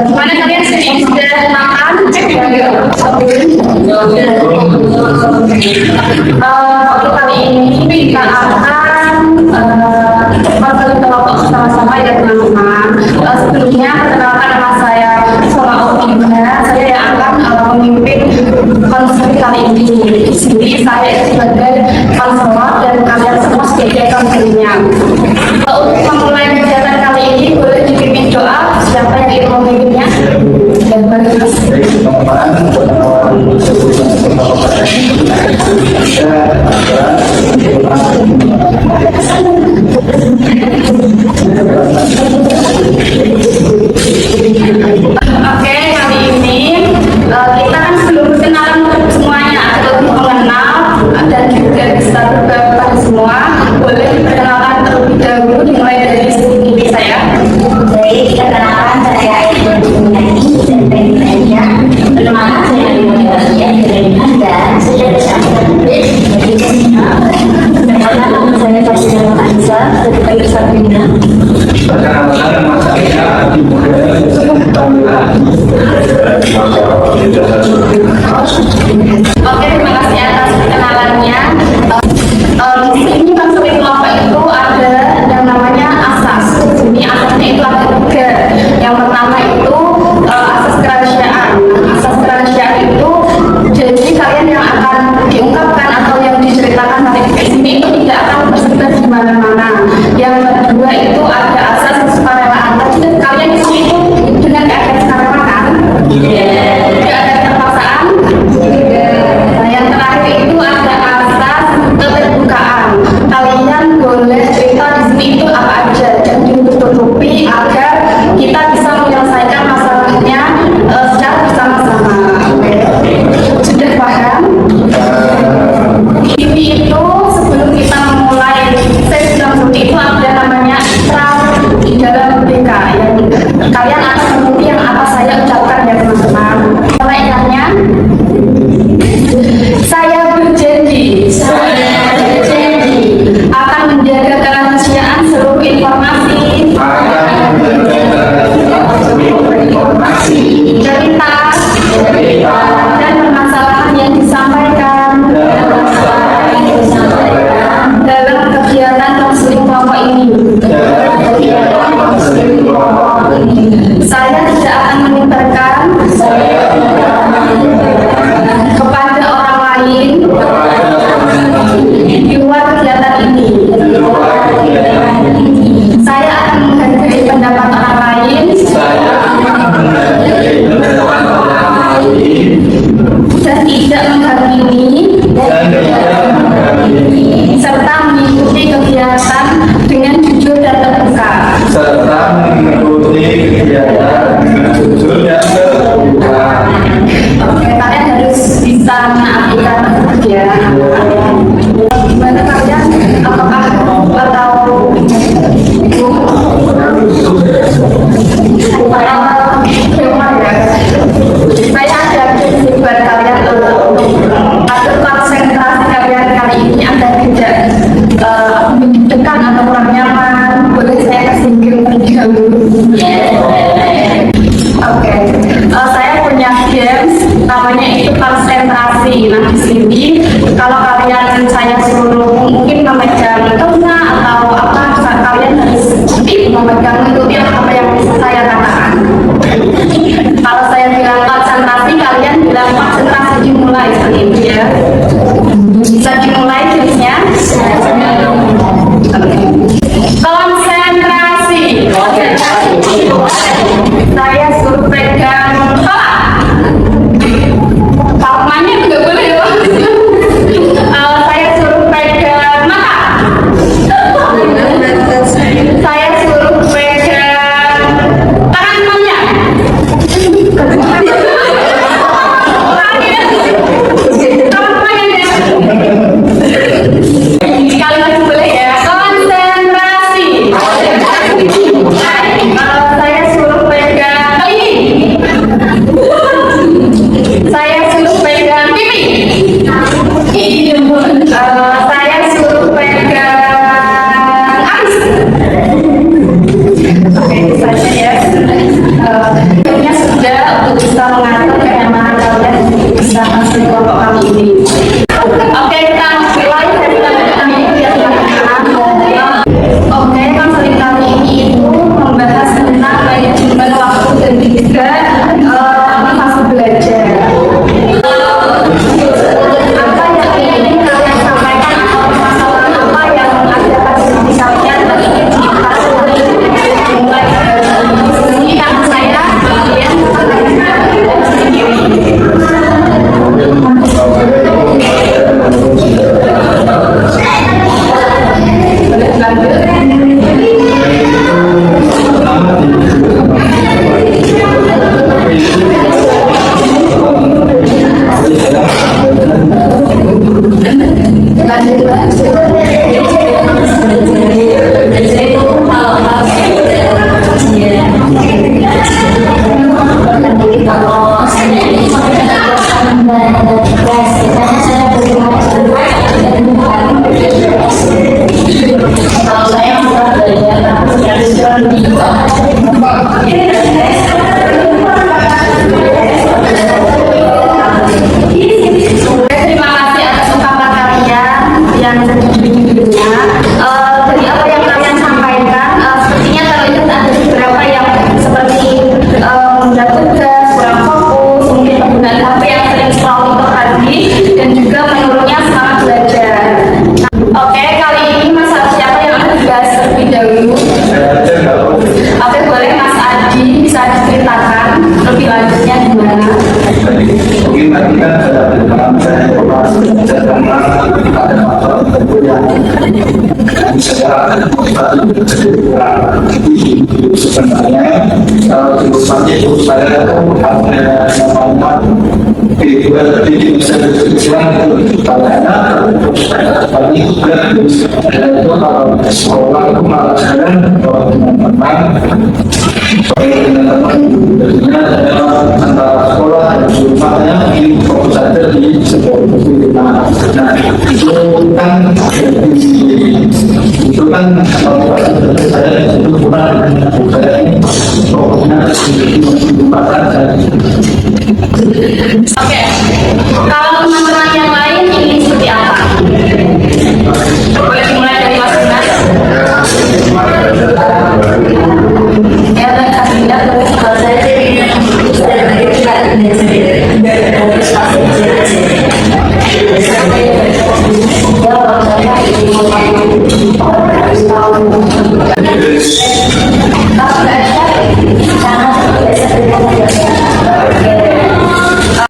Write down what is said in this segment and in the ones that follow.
Gimana kalian sudah makan? Kali ini kita akan berbagi kelompok sama-sama ya teman-teman. Sebelumnya perkenalkan nama saya Sola Otina. Saya yang akan memimpin konser kali ini. Di sini saya sebagai konselor dan kalian semua sebagai konselnya. Untuk memulai kegiatan kali ini boleh dipimpin doa. Siapa yang ingin memimpinnya? Dan Oke, kali ini kita kan belum kenalan semuanya atau mengenal dan juga bisa berbagi semua. Boleh diperkenalkan terlebih dahulu dimulai dari sini saya. Baik, perkenalkan saya Ibu Nyanyi dan dari saya perkenalkan saya Ibu Nyanyi dari Anda sudah bersama perkenalkan saya Fasidul Anza dari Kayu Sabina. Perkenalkan nama saya Ibu Oke, terima kasih atas perkenalannya. Di sini konseling kelompok itu ada yang namanya asas. Jadi asasnya itu ada 3. Yang pertama itu asas kerahasiaan. Asas kerahasiaan itu jadi kalian yang akan diungkapkan atau yang diceritakan dari sini itu tidak akan tersebar di mana-mana. Yang kedua itu ada asas kesukarelaan. Tadi kalian di sini itu dengan keadaan sekarang kan? Tidak ada terpaksaan. Nah, yang terakhir itu ada asas keterbukaan. Kalian boleh cerita di sini itu apa aja, jangan ditutup-tutupi agar kita bisa menyelesaikan masalahnya secara bersama-sama. Sudah paham? Ini itu sebelum kita memulai sesi langsung itu ada namanya ikrar di dalam BK yang kalian akan mengikuti yang apa saya ucapkan ya teman-teman. Mulainya saya berjanji akan menjaga kerahasiaan seluruh informasi, cerita, dan permasalahan yang disampaikan dalam kegiatan konseling kelompok ini. Saya tidak akan menyebarkan kepada orang lain di luar kegiatan ini. Saya akan menghargai pendapat orang lain dan tidak menghakimi serta mengikuti kegiatan dengan jujur dan terbuka. Oke, kalian harus bisa menaatikan ya. Gimana kalian? Apakah atau saya ada prinsip buat kalian agar konsentrasi kalian kali ini Anda tidak deg-degan atau kurang nyaman. Boleh saya kesinggung terlebih dahulu. Oke, saya punya games namanya itu konsentrasi. Nah di sini kalau kalian saya suruh mungkin memegang tengah atau apa, kalian harus memegang mengikuti apa yang saya katakan. Kalau saya bilang konsentrasi, kalian bilang konsentrasi dimulai seperti itu ya. Bisa dimulai gamesnya. Konsentrasi. Saya suruh pegang kepala. Palmanya nggak boleh ya. Saya suruh pegang mata. Saya suruh pegang tangan temannya. Teman Terima kasih atas ungkapan kalian yang sebelumnya. Dari apa yang kalian sampaikan, sepertinya terlihat ada beberapa yang seperti menunda tugas, kurang fokus, mungkin penggunaan HP yang sering scrolling tadi, dan juga menurunnya semangat belajar. Oke, kali ini masalah siapa yang akan dibahas terlebih dahulu? Oke, boleh Mas Adi bisa diceritakan lebih lanjutnya gimana? Mungkin tadi kan sudah berbicara mengenai informasi dan tentang ada masalah yang sebenarnya kalau sebutnya itu saya ada namanya itu tadi bisa disebutkan karena tadi juga itu kalau sekolah itu malah sekarang teman-teman antara sekolah dan rumahnya ini fokus saja di sekolah. Nah itu kan kalau saya itu kurang saya fokusnya di pasar. Oke, kalau teman-teman yang lain ingin seperti apa? Boleh dimulai dari Mas Dimas. Ya, dan Kak Dinda, terus Kalau saya sih kita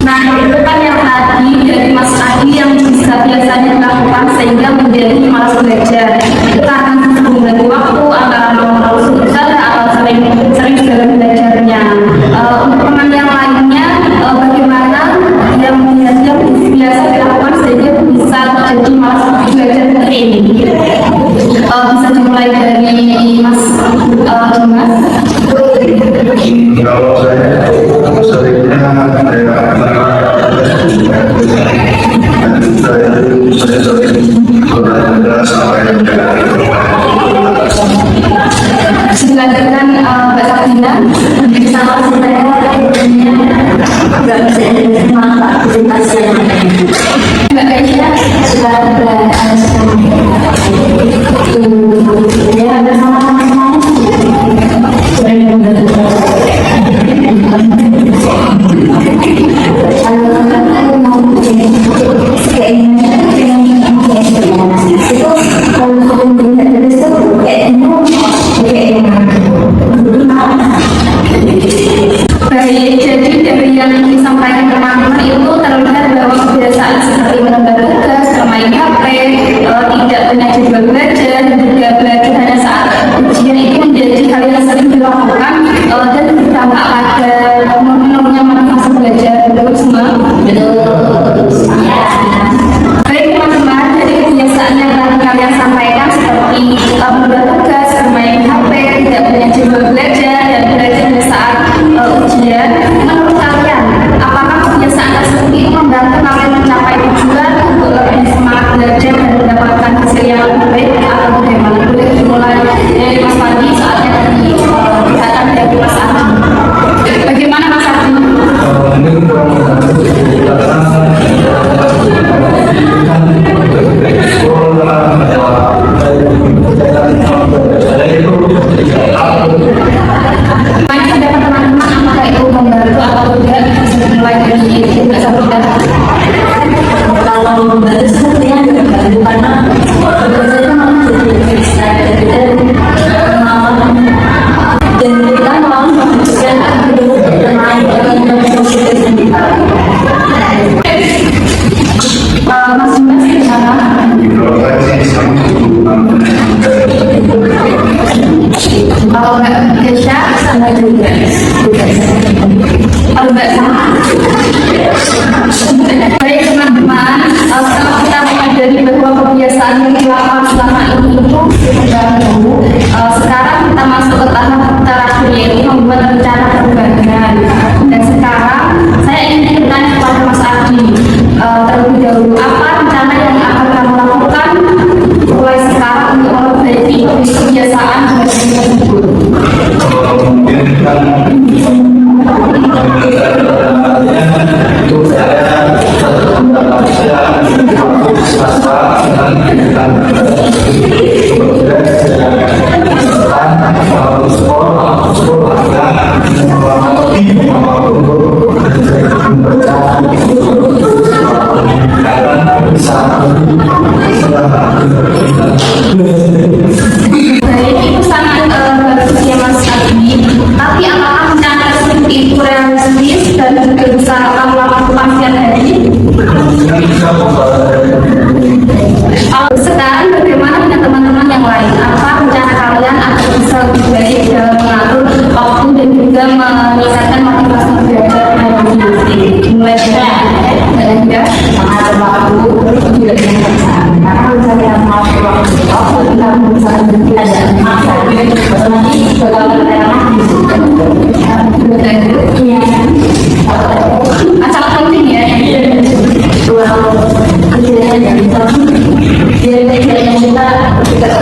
nah, itu kan yang tadi dari Mas Adi yang bisa biasanya dilakukan sehingga menjadi malas belajar. Itu karena membagi waktu antara mau sebentar atau sering segala belajarnya. Untuk teman yang lainnya, bagaimana yang biasa dilakukan sehingga bisa menjadi malas belajar seperti ini? Bisa dimulai dari Mas Dimas. Kalau saya seringnya Dilanjutkan Mbak Sabina. sama sebenarnya nggak bisa manfaat aktivitas yang Mbak Aisyah. sudah ya bersama teman-teman Baik, jadi dari yang disampaikan teman-teman itu terlihat bahwa kebiasaan seperti menunda tugas, bermain HP, tidak punya jadwal belajar, dan juga belajar hanya saat ujian itu menjadi hal yang sering dilakukan dan berdampak pada menurunnya motivasi belajar. Betul semua? Baik teman-teman, dari kebiasaan yang tadi kalian sampaikan seperti menunda tugas, bermain HP, tidak punya jadwal belajar, dan belajar hanya saat ujian, menurut kalian apakah kebiasaan tersebut itu membantu kalian mencapai tujuan untuk lebih semangat belajar dan mendapatkan hasil yang lebih baik atau bagaimana? Boleh dimulai dari Mas Fadi, saatnya tadi kelihatan dari Mas Adi. Bagaimana Mas Adi? ini kurang Mungkin dapat teman-teman apakah itu membantu atau tidak, bisa dimulai dari Mbak Sabina. kalau membantu sepertinya tidak membantu karena biasanya malah jadi pengalaman dan kita malah menunjukkan bermain dengan positif kita. Mas Dimas gimana? Kalau Mbak Kesha sama juga. Kalau Mbak sama. Baik teman-teman, setelah kita menyadari bahwa kebiasaan yang dilakukan selama ini itu mengganggu, sekarang kita masuk ke tahap terakhir yaitu membuat rencana perubahan. Dan sekarang saya ingin bertanya kepada Mas Adi terlebih dahulu, apa rencana yang akan kamu lakukan mulai sekarang untuk memperbaiki kebiasaan belajar tersebut? mungkin dan juga bisa melakukan kepastian hari. Sekarang bagaimana dengan teman-teman yang lain? Apa rencana kalian agar bisa lebih baik dalam mengatur waktu dan juga meningkatkan motivasi belajar dan diskusi? Mulai dari mengatur waktu juga dengan pasangan. Karena misalnya mau waktu kita misalnya ada masa otomatis bakal bertanya iya sangat penting ya. Kemudian dari itu jadi kita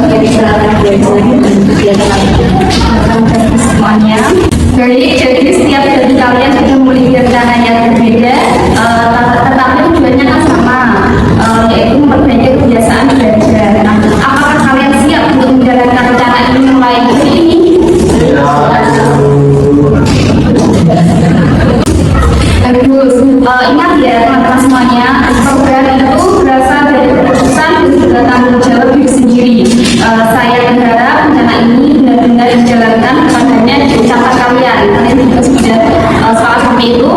menjadi peralatan belajar Semuanya. Jadi setiap dari kalian sudah memiliki rencana yang berbeda, tetapi tujuannya kan sama, yaitu memperbaiki kebiasaan belajar. Nah, apakah kalian siap untuk menjalankan rencana ini mulai hari ini? Bagus. Ingat ya teman-teman semuanya, program itu berasal dari keputusan dan juga tanggung jawab diri sendiri. Saya berharap rencana ini benar-benar dijalankan kepadanya di ucapan kalian. Kalian juga sudah sepakat seperti itu.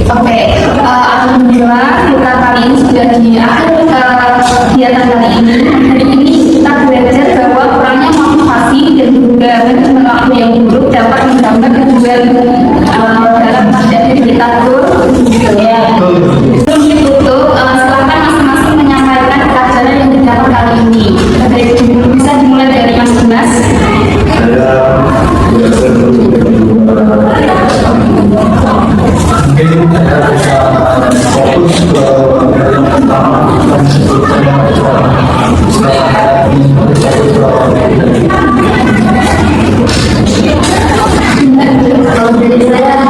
Oke, alhamdulillah kita kali ini sudah di akhir kegiatan kali ini. Hari ini kita belajar bahwa kurangnya motivasi dan juga manajemen waktu yang buruk dapat menghambat tujuan dalam menjadi kita tur. Sebelum ditutup, silakan masing-masing menyampaikan pelajaran yang didapat kali ini. Bisa dimulai dari Mas Dimas. Mungkin saya bisa fokus ke yang pertama dan sebetulnya kalau dari saya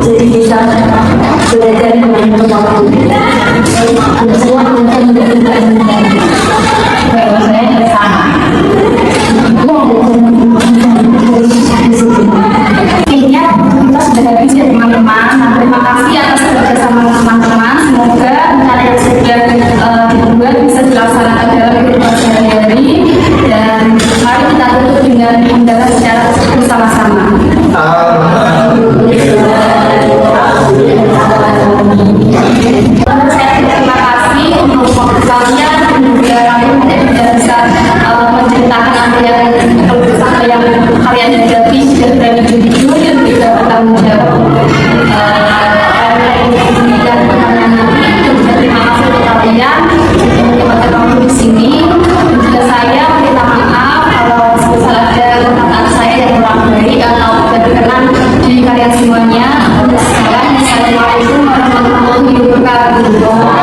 jadi bisa belajar dengan waktu ada semua tentang menentukan Kalau saya sama. Intinya kita sudah habis ya teman-teman. Nah, terima kasih atas kerjasama teman-teman. Semoga rencana yang sudah dibuat bisa dilaksanakan dalam kehidupan sehari-hari. Dan mari kita tutup dengan undangan secara bersama-sama. Saya terima kasih untuk waktu kalian dan juga kalian tidak bisa menceritakan apa yang kalian hadapi dan berani jujur dan juga bertanggung jawab. Dan pertanyaan nanti juga terima kasih untuk kalian yang menyempatkan waktu di sini. Dan juga saya minta maaf kalau misal ada perkataan saya yang kurang baik atau tidak berkenan di kalian semuanya. Assalamualaikum warahmatullahi wabarakatuh.